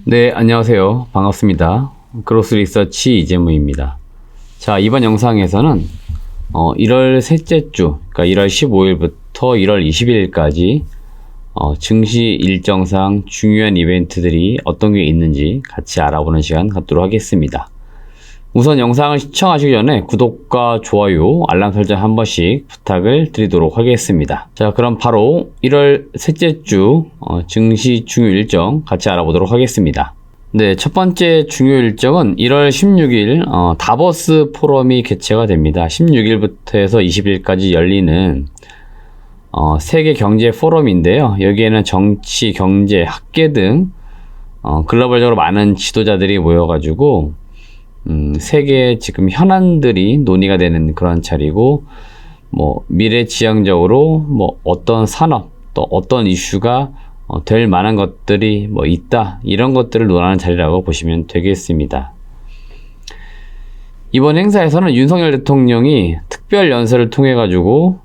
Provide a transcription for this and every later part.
네, 안녕하세요. 반갑습니다. 그로스 리서치 이재무입니다. 자, 이번 영상에서는 1월 셋째 주, 그러니까 1월 15일부터 1월 20일까지 증시 일정상 중요한 이벤트들이 어떤 게 있는지 같이 알아보는 시간 갖도록 하겠습니다. 우선 영상을 시청하시기 전에 구독과 좋아요, 알람 설정 한 번씩 부탁을 드리도록 하겠습니다. 자, 그럼 바로 1월 셋째 주 증시 중요 일정 같이 알아보도록 하겠습니다. 네, 첫 번째 중요 일정은 1월 16일 다보스 포럼이 개최가 됩니다. 16일부터 해서 20일까지 열리는 세계 경제 포럼인데요. 여기에는 정치, 경제, 학계 등 글로벌적으로 많은 지도자들이 모여가지고 세계 지금 현안들이 논의가 되는 그런 자리고, 미래지향적으로 어떤 산업 또 어떤 이슈가 될 만한 것들이 있다, 이런 것들을 논하는 자리라고 보시면 되겠습니다. 이번 행사에서는 윤석열 대통령이 특별 연설을 통해 가지고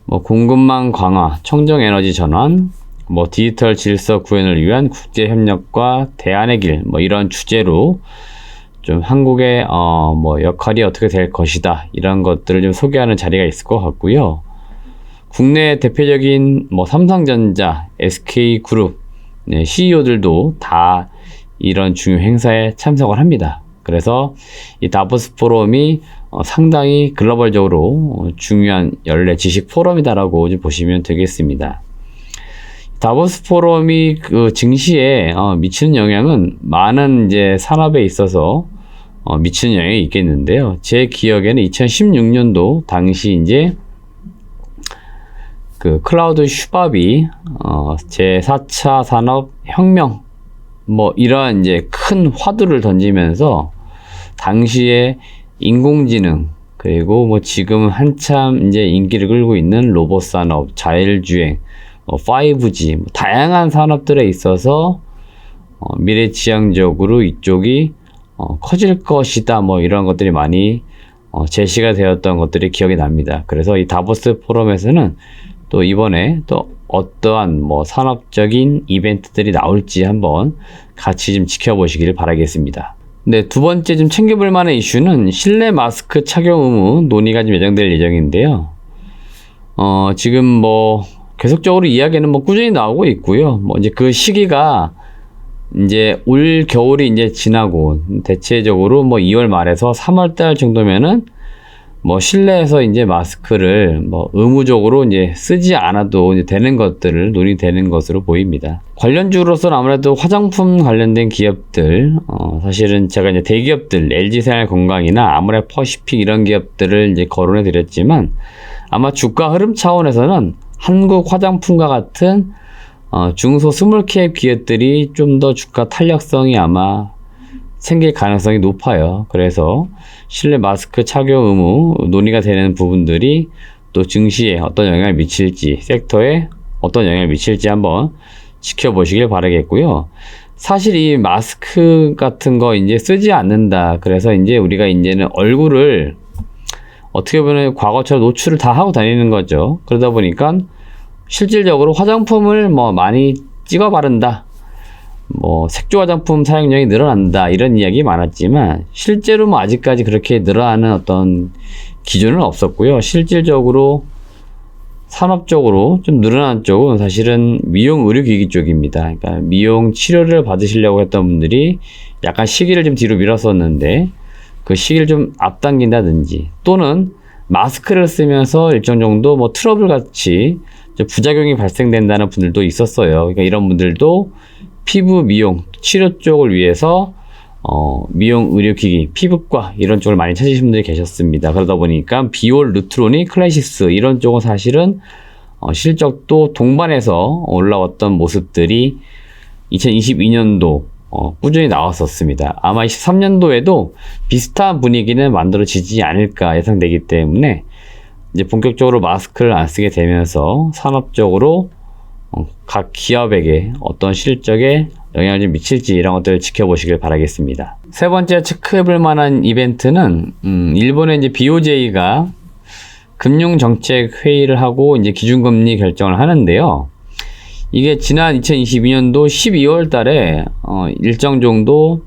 공급망 강화, 청정에너지 전환, 디지털 질서 구현을 위한 국제 협력과 대안의 길, 이런 주제로 좀 한국의 역할이 어떻게 될 것이다, 이런 것들을 좀 소개하는 자리가 있을 것 같고요. 국내 대표적인 삼성전자, SK그룹 CEO들도 다 이런 중요 행사에 참석을 합니다. 그래서 이 다보스 포럼이 상당히 글로벌적으로 중요한 연례 지식 포럼이다라고 보시면 되겠습니다. 다보스 포럼이 그 증시에 미치는 영향은 많은 산업에 있어서 미치는 영향이 있겠는데요. 제 기억에는 2016년도 당시 그 클라우드 슈밥이 제4차 산업혁명 이러한 큰 화두를 던지면서 당시에 인공지능, 그리고 지금 한참 인기를 끌고 있는 로봇 산업, 자율주행, 5G 다양한 산업들에 있어서 미래지향적으로 이쪽이 커질 것이다, 이런 것들이 많이 제시가 되었던 것들이 기억이 납니다. 그래서 이 다보스 포럼에서는 또 이번에 또 어떠한 산업적인 이벤트들이 나올지 한번 같이 좀 지켜보시길 바라겠습니다. 네, 두 번째 좀 챙겨볼 만한 이슈는 실내 마스크 착용 의무 논의가 좀 예정될 예정인데요. 지금 계속적으로 이야기는 꾸준히 나오고 있고요. 그 시기가 올 겨울이 지나고 대체적으로 2월 말에서 3월 달 정도면은 실내에서 마스크를 의무적으로 쓰지 않아도 되는 것들을 논의되는 것으로 보입니다. 관련주로서는 아무래도 화장품 관련된 기업들, 사실은 제가 대기업들, LG생활건강이나 아모레퍼시픽 이런 기업들을 거론해 드렸지만, 아마 주가 흐름 차원에서는 한국 화장품과 같은 중소 스몰캡 기업들이 좀 더 주가 탄력성이 아마 생길 가능성이 높아요. 그래서 실내 마스크 착용 의무 논의가 되는 부분들이 또 증시에 어떤 영향을 미칠지, 섹터에 어떤 영향을 미칠지 한번 지켜보시길 바라겠고요. 사실 이 마스크 같은 거 쓰지 않는다, 그래서 우리가 이제는 얼굴을 어떻게 보면 과거처럼 노출을 다 하고 다니는 거죠. 그러다 보니까 실질적으로 화장품을 많이 찍어 바른다, 색조 화장품 사용량이 늘어난다, 이런 이야기 많았지만 실제로 아직까지 그렇게 늘어나는 어떤 기준은 없었고요. 실질적으로 산업적으로 좀 늘어난 쪽은 사실은 미용 의료기기 쪽입니다. 그러니까 미용 치료를 받으시려고 했던 분들이 약간 시기를 좀 뒤로 미뤘었는데 그 시기를 좀 앞당긴다든지, 또는 마스크를 쓰면서 일정 정도 트러블 같이 부작용이 발생된다는 분들도 있었어요. 그러니까 이런 분들도 피부 미용 치료 쪽을 위해서 미용 의료기기, 피부과 이런 쪽을 많이 찾으신 분들이 계셨습니다. 그러다 보니까 비올, 루트로닉, 클래시스 이런 쪽은 사실은 실적도 동반해서 올라왔던 모습들이 2022년도 꾸준히 나왔었습니다. 아마 23년도에도 비슷한 분위기는 만들어지지 않을까 예상되기 때문에 본격적으로 마스크를 안 쓰게 되면서 산업적으로 각 기업에게 어떤 실적에 영향을 좀 미칠지, 이런 것들을 지켜보시길 바라겠습니다. 세 번째 체크해볼 만한 이벤트는 일본의 BOJ가 금융정책 회의를 하고 기준금리 결정을 하는데요. 이게 지난 2022년도 12월 달에 일정 정도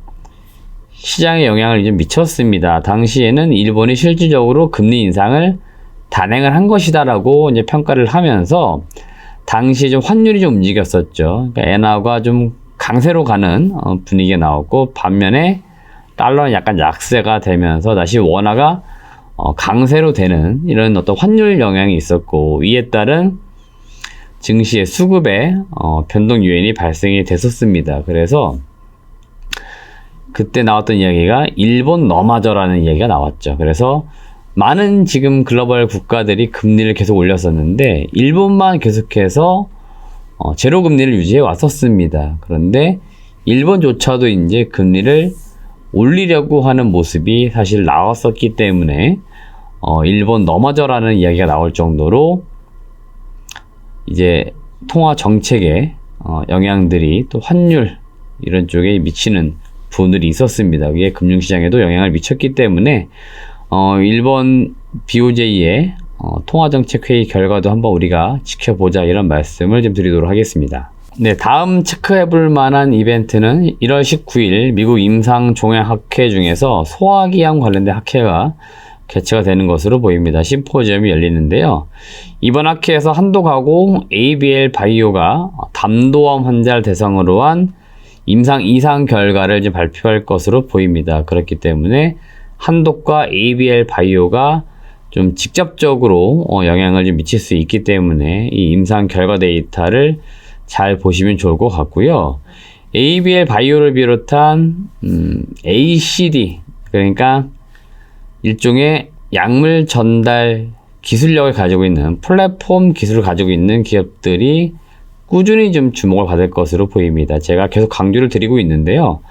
시장에 영향을 좀 미쳤습니다. 당시에는 일본이 실질적으로 금리 인상을 단행을 한 것이다라고 이제 평가를 하면서 당시 좀 환율이 좀 움직였었죠. 그러니까 엔화가 좀 강세로 가는 분위기가 나왔고, 반면에 달러는 약간 약세가 되면서 다시 원화가 강세로 되는 이런 어떤 환율 영향이 있었고, 이에 따른 증시의 수급에 변동 요인이 발생이 됐었습니다. 그래서 그때 나왔던 이야기가 일본 너마저라는 이야기가 나왔죠. 그래서 많은 지금 글로벌 국가들이 금리를 계속 올렸었는데 일본만 계속해서 제로 금리를 유지해 왔었습니다. 그런데 일본조차도 이제 금리를 올리려고 하는 모습이 사실 나왔었기 때문에 일본 너마저라는 이야기가 나올 정도로 이제 통화 정책에 영향들이 또 환율 이런 쪽에 미치는 부분들이 있었습니다. 이게 금융시장에도 영향을 미쳤기 때문에 일본 BOJ의 통화정책회의 결과도 한번 우리가 지켜보자, 이런 말씀을 좀 드리도록 하겠습니다. 네, 다음 체크해볼 만한 이벤트는 1월 19일 미국 임상종양학회 중에서 소화기암 관련된 학회가 개최가 되는 것으로 보입니다. 심포지엄이 열리는데요. 이번 학회에서 한독하고 ABL 바이오가 담도암 환자를 대상으로 한 임상 2상 결과를 이제 발표할 것으로 보입니다. 그렇기 때문에 한독과 ABL 바이오가 좀 직접적으로 영향을 좀 미칠 수 있기 때문에 이 임상 결과 데이터를 잘 보시면 좋을 것 같고요. ABL 바이오를 비롯한 ACD, 그러니까 일종의 약물 전달 기술력을 가지고 있는 플랫폼 기술을 가지고 있는 기업들이 꾸준히 좀 주목을 받을 것으로 보입니다. 제가 계속 강조를 드리고 있는데요.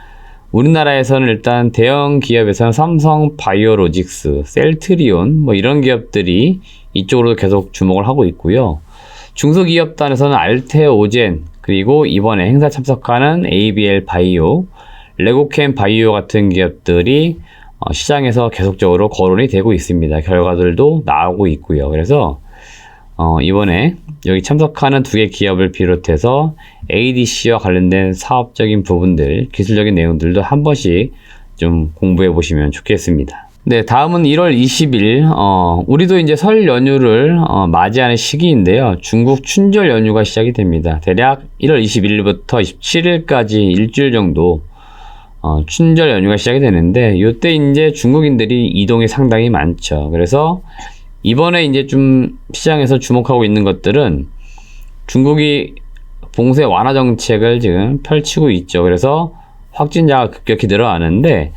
우리나라에서는 일단 대형 기업에서는 삼성 바이오로직스, 셀트리온 뭐 이런 기업들이 이쪽으로 계속 주목을 하고 있고요. 중소기업단에서는 알테오젠, 그리고 이번에 행사 참석하는 ABL 바이오, 레고캠 바이오 같은 기업들이 시장에서 계속적으로 거론이 되고 있습니다. 결과들도 나오고 있고요. 그래서 이번에 여기 참석하는 두 개 기업을 비롯해서 ADC와 관련된 사업적인 부분들, 기술적인 내용들도 한 번씩 좀 공부해 보시면 좋겠습니다. 네, 다음은 1월 20일, 우리도 이제 설 연휴를 맞이하는 시기인데요. 중국 춘절 연휴가 시작이 됩니다. 대략 1월 21일부터 27일까지 일주일 정도 춘절 연휴가 시작이 되는데, 이때 이제 중국인들이 이동이 상당히 많죠. 그래서 이번에 이제 좀 시장에서 주목하고 있는 것들은 중국이 봉쇄 완화 정책을 지금 펼치고 있죠. 그래서 확진자가 급격히 늘어나는데,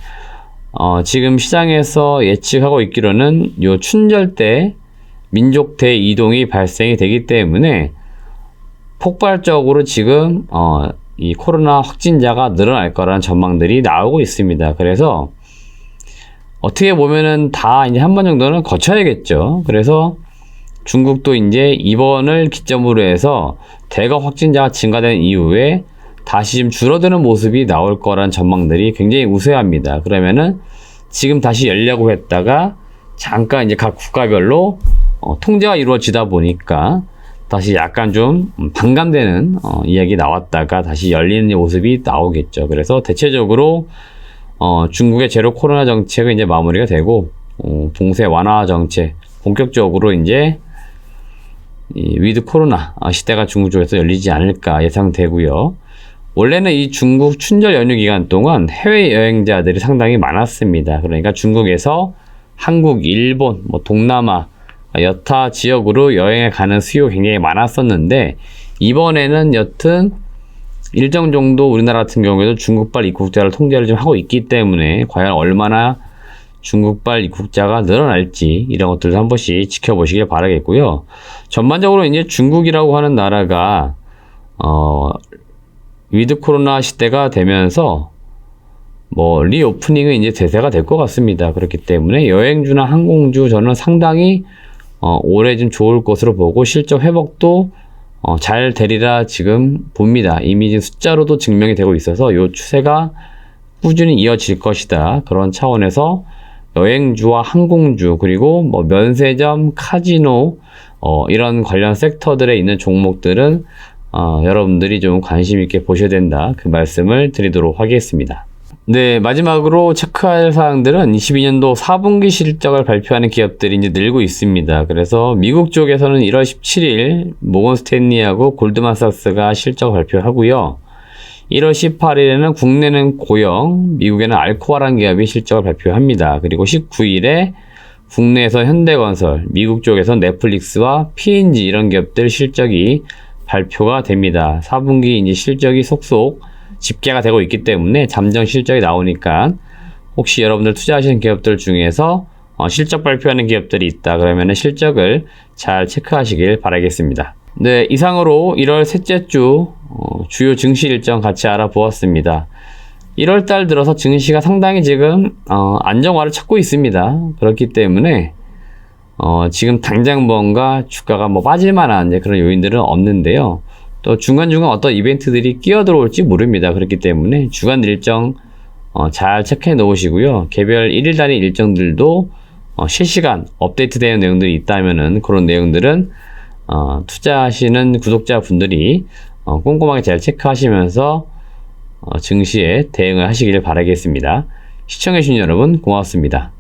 지금 시장에서 예측하고 있기로는 요 춘절 때 민족 대이동이 발생이 되기 때문에 폭발적으로 지금 이 코로나 확진자가 늘어날 거라는 전망들이 나오고 있습니다. 그래서 어떻게 보면은 다 이제 한 번 정도는 거쳐야겠죠. 그래서 중국도 이제 이번을 기점으로 해서 대거 확진자가 증가된 이후에 다시 좀 줄어드는 모습이 나올 거란 전망들이 굉장히 우세합니다. 그러면은 지금 다시 열려고 했다가 잠깐 이제 각 국가별로 통제가 이루어지다 보니까 다시 약간 좀 반감되는 이야기 나왔다가 다시 열리는 모습이 나오겠죠. 그래서 대체적으로 중국의 제로 코로나 정책은 이제 마무리가 되고 봉쇄 완화 정책 본격적으로 이제 이 위드 코로나 시대가 중국 쪽에서 열리지 않을까 예상되고요. 원래는 이 중국 춘절 연휴 기간 동안 해외 여행자들이 상당히 많았습니다. 그러니까 중국에서 한국, 일본, 뭐 동남아 여타 지역으로 여행에 가는 수요가 굉장히 많았었는데, 이번에는 여튼 일정 정도 우리나라 같은 경우에도 중국발 입국자를 통제를 좀 하고 있기 때문에 과연 얼마나 중국발 입국자가 늘어날지 이런 것들도 한 번씩 지켜보시길 바라겠고요. 전반적으로 이제 중국이라고 하는 나라가 위드 코로나 시대가 되면서 뭐 리오프닝은 이제 대세가 될 것 같습니다. 그렇기 때문에 여행주나 항공주 저는 상당히 올해 좀 좋을 것으로 보고 실적 회복도 잘 되리라 지금 봅니다. 이미 지금 숫자로도 증명이 되고 있어서 이 추세가 꾸준히 이어질 것이다. 그런 차원에서 여행주와 항공주, 그리고 뭐 면세점, 카지노 이런 관련 섹터들에 있는 종목들은 여러분들이 좀 관심 있게 보셔야 된다. 그 말씀을 드리도록 하겠습니다. 네, 마지막으로 체크할 사항들은 22년도 4분기 실적을 발표하는 기업들이 이제 늘고 있습니다. 그래서 미국 쪽에서는 1월 17일 모건 스탠리하고 골드만삭스가 실적 발표하고요. 1월 18일에는 국내는 고영, 미국에는 알코아라는 기업이 실적을 발표합니다. 그리고 19일에 국내에서 현대건설, 미국 쪽에서 넷플릭스와 P&G 이런 기업들 실적이 발표가 됩니다. 4분기 이제 실적이 속속 집계가 되고 있기 때문에 잠정 실적이 나오니까 혹시 여러분들 투자하시는 기업들 중에서 실적 발표하는 기업들이 있다 그러면 실적을 잘 체크하시길 바라겠습니다. 네, 이상으로 1월 셋째 주 주요 증시 일정 같이 알아보았습니다. 1월 달 들어서 증시가 상당히 지금 안정화를 찾고 있습니다. 그렇기 때문에 지금 당장 뭔가 주가가 뭐 빠질 만한 그런 요인들은 없는데요. 또 중간중간 어떤 이벤트들이 끼어 들어올지 모릅니다. 그렇기 때문에 주간 일정 잘 체크해 놓으시고요. 개별 1일 단위 일정들도 실시간 업데이트되는 내용들이 있다면은 그런 내용들은 투자하시는 구독자분들이 꼼꼼하게 잘 체크하시면서 증시에 대응을 하시길 바라겠습니다. 시청해주신 여러분 고맙습니다.